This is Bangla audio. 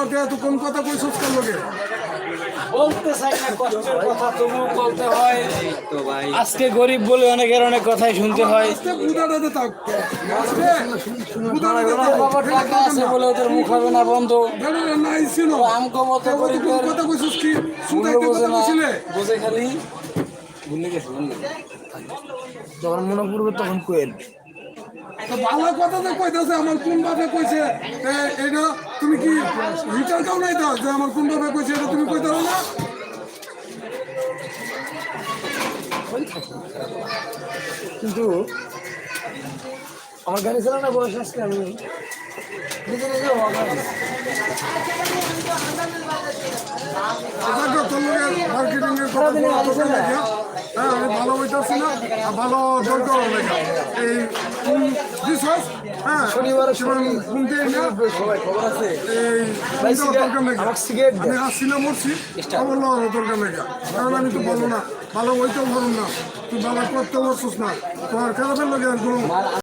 আমাকে এত কম কথা কইছস কেন লগে? বলতে চাই না কষ্টের কথা, তবুও বলতে হয়। আজকে গরিব বলে অনেকের অনেক কথাই শুনতে হয়। আজকে বুদাটা দে তাক। আজকে বুদাটা দে ওদের তাক। বাবার টাকা আছে বলে ওদের মুখ হবে না বন্ধ। বেটা নাই ছিল। আমগো মতো কত কম গরিবের কথা কইছস কি? মূল্য সুদাইতে বোঝে কথা না, কইছিলে? বোঝে খালি ভুলে গেছে। যখন মনে পড়বে তখন কোয়েল। তো ভালো কথা তো কইতাছে আমার কোন ভাবে কইছে এটা তুমি কি রিটার্ন দাও নাই দাও যে আমার কোন ভাবে কইছে এটা তুমি কইতে না? কিন্তু আমার গাড়ি চালানো বয়স আজকে আমি নিজে নিজে মার্কেটিং এর কথা বলা দরকার লাগে। হ্যাঁ আমি ভালো হইতাছি না আর ভালো দরকার লাগে এই বিশ্বাস হ্যাঁ শনিবার ঘুমতে না সবাই খবর আছে। এই দরকার লাগে আমার সিগারেট আমি আসছি না মরছি আমার দরকার লাগে কারণ আমি তো বলো না ভালো হইতেও পারুন না তুই ভালো করতে পারছিস না তোমার খারাপের লাগে একদম